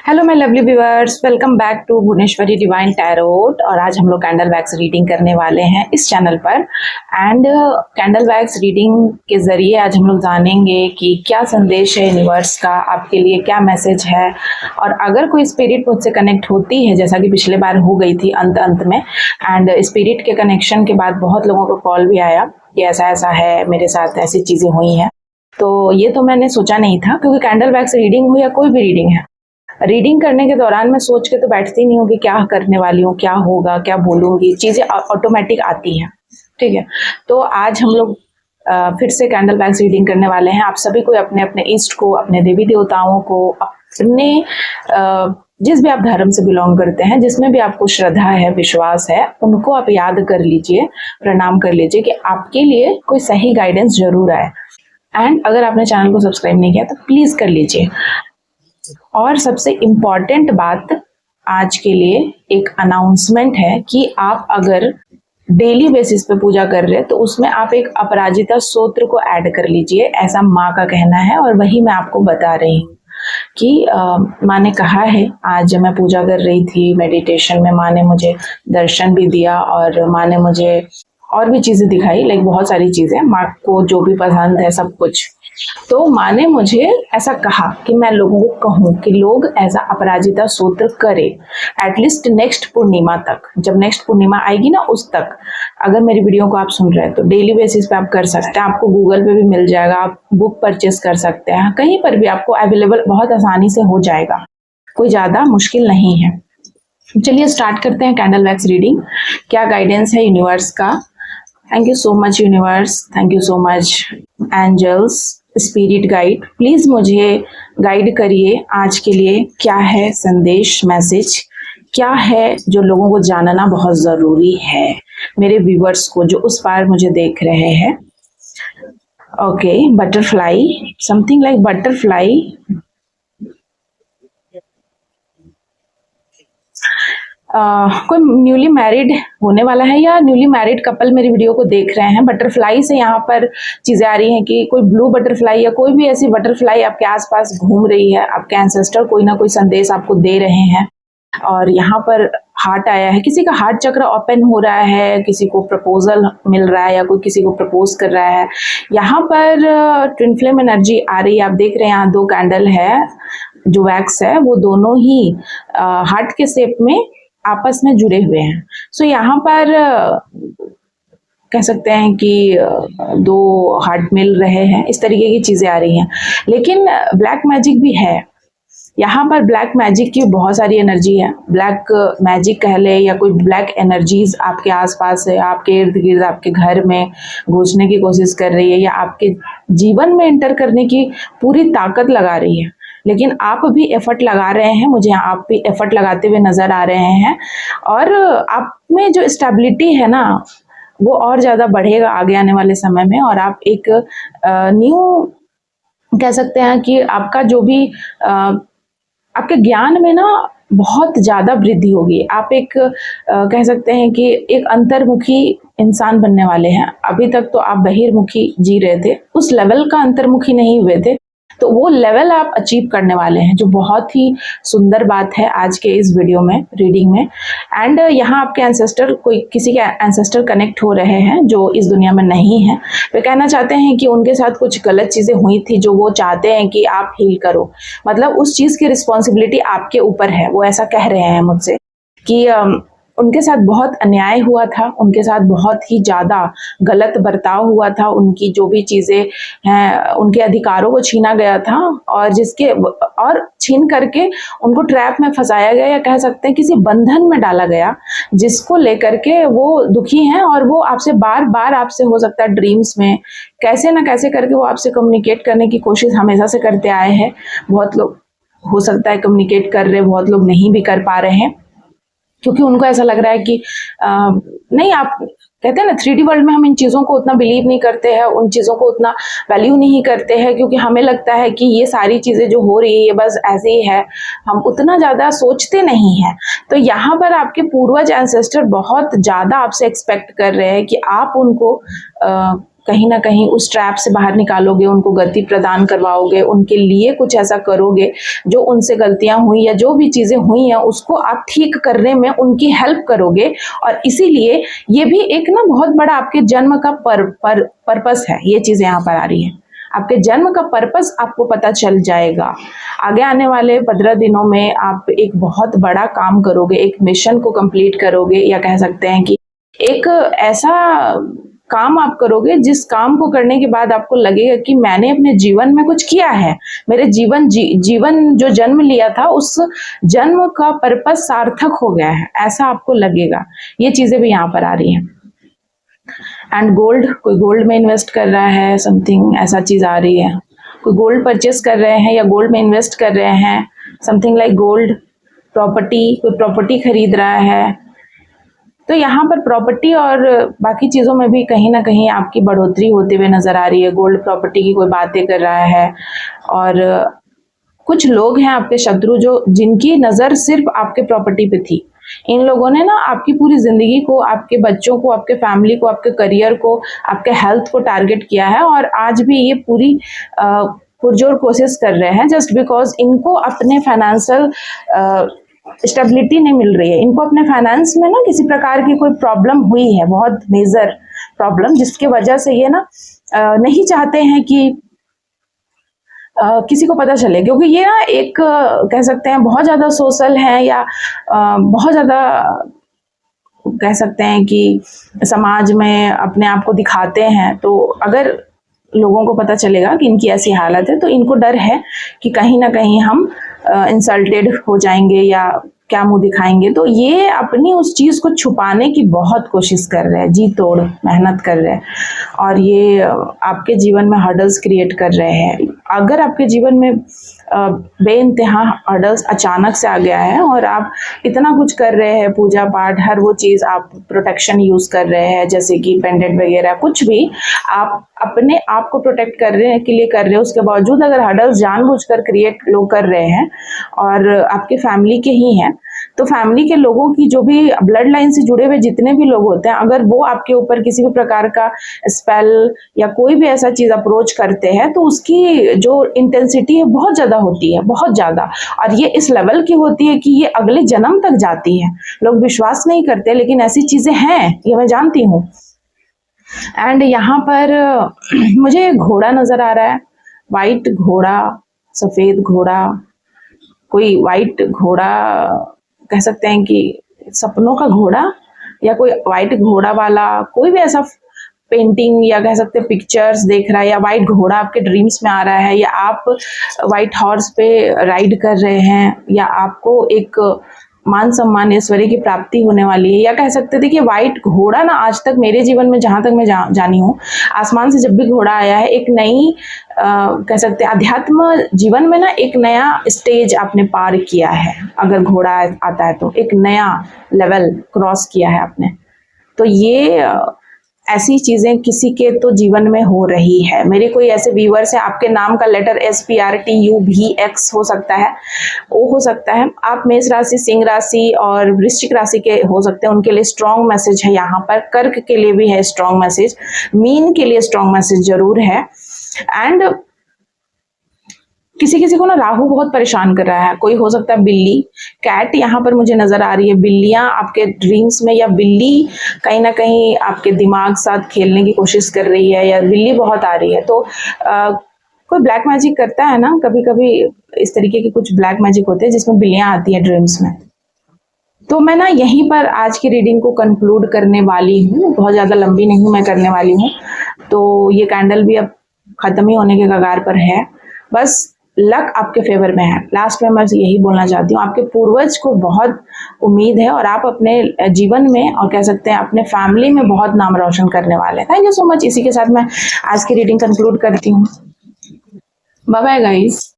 Hello my lovely viewers, welcome back to Bhuvaneshwari divine tarot. और आज हम लोग कैंडल वैक्स रीडिंग करने वाले हैं इस चैनल पर। एंड कैंडल वैक्स रीडिंग के ज़रिए आज हम लोग जानेंगे कि क्या संदेश है यूनिवर्स का, आपके लिए क्या मैसेज है। और अगर कोई स्पिरिट मुझसे कनेक्ट होती है, जैसा कि पिछले बार हो गई थी अंत में, एंड स्पिरिट के कनेक्शन के बाद बहुत लोगों को कॉल भी आया कि ऐसा ऐसा है, मेरे साथ ऐसी चीज़ें हुई हैं। तो ये तो मैंने सोचा नहीं था, क्योंकि कैंडल वैक्स रीडिंग हो या कोई भी रीडिंग है, रीडिंग करने के दौरान मैं सोच के तो बैठती नहीं हूँ कि क्या करने वाली हूँ, क्या होगा, क्या बोलूँगी, चीज़ें ऑटोमेटिक आती हैं। ठीक है, तो आज हम लोग फिर से कैंडल वैक्स रीडिंग करने वाले हैं। आप सभी को अपने अपने इष्ट को, अपने देवी देवताओं को, अपने जिस भी आप धर्म से बिलोंग करते हैं, जिसमें भी आपको श्रद्धा है, विश्वास है, उनको आप याद कर लीजिए, प्रणाम कर लीजिए कि आपके लिए कोई सही गाइडेंस जरूर आए। एंड अगर आपने चैनल को सब्सक्राइब नहीं किया तो प्लीज़ कर लीजिए। और सबसे इम्पॉर्टेंट बात आज के लिए एक अनाउंसमेंट है कि आप अगर डेली बेसिस पे पूजा कर रहे हैं तो उसमें आप एक अपराजिता स्तोत्र को ऐड कर लीजिए, ऐसा माँ का कहना है। और वही मैं आपको बता रही हूँ कि माँ ने कहा है। आज जब मैं पूजा कर रही थी मेडिटेशन में, माँ ने मुझे दर्शन भी दिया और माँ ने मुझे और भी चीज़ें दिखाई, लाइक बहुत सारी चीज़ें, माँ को जो भी पसंद है सब कुछ। तो माँ ने मुझे ऐसा कहा कि मैं लोगों को कहूँ कि लोग ऐसा अपराजिता स्तोत्र करें, एटलीस्ट नेक्स्ट पूर्णिमा तक। जब नेक्स्ट पूर्णिमा आएगी ना, उस तक अगर मेरी वीडियो को आप सुन रहे हैं तो डेली बेसिस पे आप कर सकते हैं। आपको गूगल पे भी मिल जाएगा, आप बुक परचेस कर सकते हैं, कहीं पर भी आपको अवेलेबल बहुत आसानी से हो जाएगा, कोई ज़्यादा मुश्किल नहीं है। चलिए स्टार्ट करते हैं कैंडल वैक्स रीडिंग। क्या गाइडेंस है यूनिवर्स का। Thank you so much universe, thank you so much angels, spirit guide, please मुझे गाइड करिए आज के लिए। क्या है संदेश, मैसेज क्या है जो लोगों को जानना बहुत जरूरी है, मेरे व्यूवर्स को जो उस पार मुझे देख रहे हैं। Okay, butterfly, something like butterfly. कोई न्यूली मैरिड होने वाला है या न्यूली मैरिड कपल मेरी वीडियो को देख रहे हैं। बटरफ्लाई से यहाँ पर चीज़ें आ रही हैं कि कोई ब्लू बटरफ्लाई या कोई भी ऐसी बटरफ्लाई आपके आसपास घूम रही है। आपके एंसेस्टर कोई ना कोई संदेश आपको दे रहे हैं। और यहाँ पर हार्ट आया है, किसी का हार्ट चक्र ओपन हो रहा है, किसी को प्रपोजल मिल रहा है या कोई किसी को प्रपोज कर रहा है। यहाँ पर ट्विन फ्लेम एनर्जी आ रही है। आप देख रहे हैं यहाँ दो कैंडल है, जो वैक्स है वो दोनों ही हार्ट के शेप में आपस में जुड़े हुए हैं। सो यहाँ पर कह सकते हैं कि दो हार्ट मिल रहे हैं, इस तरीके की चीज़ें आ रही हैं। लेकिन ब्लैक मैजिक भी है यहाँ पर। ब्लैक मैजिक की बहुत सारी एनर्जी है। ब्लैक मैजिक कह ले या कोई ब्लैक एनर्जीज आपके आसपास है, आपके इर्द गिर्द, आपके घर में घुसने की कोशिश कर रही है या आपके जीवन में एंटर करने की पूरी ताकत लगा रही है। लेकिन आप भी एफर्ट लगा रहे हैं, मुझे आप भी एफर्ट लगाते हुए नजर आ रहे हैं। और आप में जो स्टेबिलिटी है ना, वो और ज़्यादा बढ़ेगा आगे आने वाले समय में। और आप एक न्यू कह सकते हैं कि आपका जो भी आपके ज्ञान में ना बहुत ज़्यादा वृद्धि होगी। आप एक कह सकते हैं कि एक अंतर्मुखी इंसान बनने वाले हैं। अभी तक तो आप बहिर्मुखी जी रहे थे, उस लेवल का अंतर्मुखी नहीं हुए थे, तो वो लेवल आप अचीव करने वाले हैं, जो बहुत ही सुंदर बात है आज के इस वीडियो में, रीडिंग में। एंड यहाँ आपके एंसेस्टर, कोई किसी के एंसेस्टर कनेक्ट हो रहे हैं जो इस दुनिया में नहीं है। वे कहना चाहते हैं कि उनके साथ कुछ गलत चीज़ें हुई थी जो वो चाहते हैं कि आप हील करो। मतलब उस चीज़ की रिस्पॉन्सिबिलिटी आपके ऊपर है। वो ऐसा कह रहे हैं मुझसे कि उनके साथ बहुत अन्याय हुआ था, उनके साथ बहुत ही ज़्यादा गलत बर्ताव हुआ था, उनकी जो भी चीज़ें हैं, उनके अधिकारों को छीना गया था और छीन करके उनको ट्रैप में फंसाया गया, या कह सकते हैं किसी बंधन में डाला गया, जिसको लेकर के वो दुखी हैं। और वो आपसे बार बार, आपसे हो सकता है ड्रीम्स में, कैसे ना कैसे करके वो आपसे कम्युनिकेट करने की कोशिश हमेशा से करते आए हैं। बहुत लोग हो सकता है कम्युनिकेट कर रहे, बहुत लोग नहीं भी कर पा रहे हैं, क्योंकि उनको ऐसा लग रहा है कि नहीं, आप कहते हैं ना 3D वर्ल्ड में हम इन चीज़ों को उतना बिलीव नहीं करते हैं, उन चीज़ों को उतना वैल्यू नहीं करते हैं, क्योंकि हमें लगता है कि ये सारी चीज़ें जो हो रही है ये बस ऐसे ही है, हम उतना ज़्यादा सोचते नहीं हैं। तो यहाँ पर आपके पूर्वज एंसेस्टर बहुत ज़्यादा आपसे एक्सपेक्ट कर रहे हैं कि आप उनको कहीं ना कहीं उस ट्रैप से बाहर निकालोगे, उनको गति प्रदान करवाओगे, उनके लिए कुछ ऐसा करोगे जो उनसे गलतियां हुई या जो भी चीज़ें हुई हैं उसको आप ठीक करने में उनकी हेल्प करोगे। और इसीलिए ये भी एक ना बहुत बड़ा आपके जन्म का पर्पस है। ये चीज़ें यहाँ पर आ रही हैं, आपके जन्म का पर्पस आपको पता चल जाएगा। आगे आने वाले 15 दिनों में आप एक बहुत बड़ा काम करोगे, एक मिशन को कंप्लीट करोगे, या कह सकते हैं कि एक ऐसा काम आप करोगे जिस काम को करने के बाद आपको लगेगा कि मैंने अपने जीवन में कुछ किया है, मेरे जीवन जो जन्म लिया था उस जन्म का पर्पस सार्थक हो गया है, ऐसा आपको लगेगा। ये चीजें भी यहाँ पर आ रही हैं। एंड गोल्ड, कोई गोल्ड में इन्वेस्ट कर रहा है, समथिंग ऐसा चीज आ रही है। कोई गोल्ड परचेस कर रहे हैं या गोल्ड में इन्वेस्ट कर रहे हैं, समथिंग लाइक गोल्ड। प्रॉपर्टी, कोई प्रॉपर्टी खरीद रहा है। तो यहाँ पर प्रॉपर्टी और बाकी चीज़ों में भी कहीं ना कहीं आपकी बढ़ोतरी होते हुए नज़र आ रही है। गोल्ड प्रॉपर्टी की कोई बातें कर रहा है। और कुछ लोग हैं आपके शत्रु जो जिनकी नज़र सिर्फ आपके प्रॉपर्टी पे थी। इन लोगों ने ना आपकी पूरी ज़िंदगी को, आपके बच्चों को, आपके फैमिली को, आपके करियर को, आपके हेल्थ को टारगेट किया है। और आज भी ये पूरी पुरजोर कोशिश कर रहे हैं जस्ट बिकॉज इनको अपने फाइनेंशियल स्टेबिलिटी नहीं मिल रही है। इनको अपने फाइनेंस में ना किसी प्रकार की कोई प्रॉब्लम हुई है, बहुत मेजर प्रॉब्लम, जिसके वजह से ये ना नहीं चाहते हैं कि किसी को पता चले, क्योंकि ये ना एक कह सकते हैं बहुत ज़्यादा सोशल है या बहुत ज़्यादा कह सकते हैं कि समाज में अपने आप को दिखाते हैं। तो अगर लोगों को पता चलेगा कि इनकी ऐसी हालत है तो इनको डर है कि कहीं ना कहीं हम इंसल्टेड हो जाएंगे या क्या मुंह दिखाएंगे। तो ये अपनी उस चीज़ को छुपाने की बहुत कोशिश कर रहे हैं, जी तोड़ मेहनत कर रहे हैं। और ये आपके जीवन में हर्डल्स क्रिएट कर रहे हैं। अगर आपके जीवन में बेइंतहा हर्डल्स अचानक से आ गया है और आप इतना कुछ कर रहे हैं, पूजा पाठ, हर वो चीज़ आप प्रोटेक्शन यूज़ कर रहे हैं, जैसे कि पेंडेंट वगैरह, कुछ भी आप अपने आप को प्रोटेक्ट करने के लिए कर रहे हो, उसके बावजूद अगर हर्डल्स जानबूझकर क्रिएट लोग कर रहे हैं और आपकी फैमिली के ही हैं, तो फैमिली के लोगों की जो भी ब्लड लाइन से जुड़े हुए जितने भी लोग होते हैं, अगर वो आपके ऊपर किसी भी प्रकार का स्पेल या कोई भी ऐसा चीज़ अप्रोच करते हैं तो उसकी जो इंटेंसिटी है बहुत ज़्यादा होती है, बहुत ज़्यादा। और ये इस लेवल की होती है कि ये अगले जन्म तक जाती है। लोग विश्वास नहीं करते लेकिन ऐसी चीज़ें हैं, ये मैं जानती हूँ। एंड यहाँ पर मुझे घोड़ा नज़र आ रहा है, वाइट घोड़ा, सफ़ेद घोड़ा, कोई वाइट घोड़ा कह सकते हैं कि सपनों का घोड़ा, या कोई वाइट घोड़ा वाला कोई भी ऐसा पेंटिंग या कह सकते हैं पिक्चर्स देख रहा है, या वाइट घोड़ा आपके ड्रीम्स में आ रहा है, या आप वाइट हॉर्स पे राइड कर रहे हैं, या आपको एक मान सम्मान ऐश्वर्य की प्राप्ति होने वाली है। या कह सकते थे कि वाइट घोड़ा ना आज तक मेरे जीवन में जहाँ तक मैं जानी हूँ, आसमान से जब भी घोड़ा आया है, एक नई कह सकते हैं अध्यात्म जीवन में ना एक नया स्टेज आपने पार किया है। अगर घोड़ा आता है तो एक नया लेवल क्रॉस किया है आपने। तो ये ऐसी चीज़ें किसी के तो जीवन में हो रही है। मेरे कोई ऐसे व्यूअर्स हैं, आपके नाम का लेटर SPRTUVX हो सकता है, वो हो सकता है। आप मेष राशि, सिंह राशि और वृश्चिक राशि के हो सकते हैं, उनके लिए स्ट्रॉन्ग मैसेज है यहाँ पर। कर्क के लिए भी है स्ट्रॉन्ग मैसेज, मीन के लिए स्ट्रॉन्ग मैसेज जरूर है। एंड किसी किसी को ना राहु बहुत परेशान कर रहा है। कोई हो सकता है बिल्ली, कैट यहाँ पर मुझे नजर आ रही है। बिल्लियाँ आपके ड्रीम्स में, या बिल्ली कहीं ना कहीं आपके दिमाग साथ खेलने की कोशिश कर रही है, या बिल्ली बहुत आ रही है। तो कोई ब्लैक मैजिक करता है ना, कभी कभी इस तरीके के कुछ ब्लैक मैजिक होते हैं जिसमें बिल्लियाँ आती है ड्रीम्स में। तो मैं ना यहीं पर आज की रीडिंग को कंक्लूड करने वाली हूँ, बहुत ज़्यादा लंबी नहीं मैं करने वाली हूँ। तो ये कैंडल भी अब ख़त्म ही होने के कगार पर है। बस लक आपके फेवर में है। लास्ट में मैं यही बोलना चाहती हूँ, आपके पूर्वज को बहुत उम्मीद है और आप अपने जीवन में और कह सकते हैं अपने फैमिली में बहुत नाम रोशन करने वाले हैं। Thank you so much. इसी के साथ मैं आज की रीडिंग कंक्लूड करती हूँ। Bye bye guys.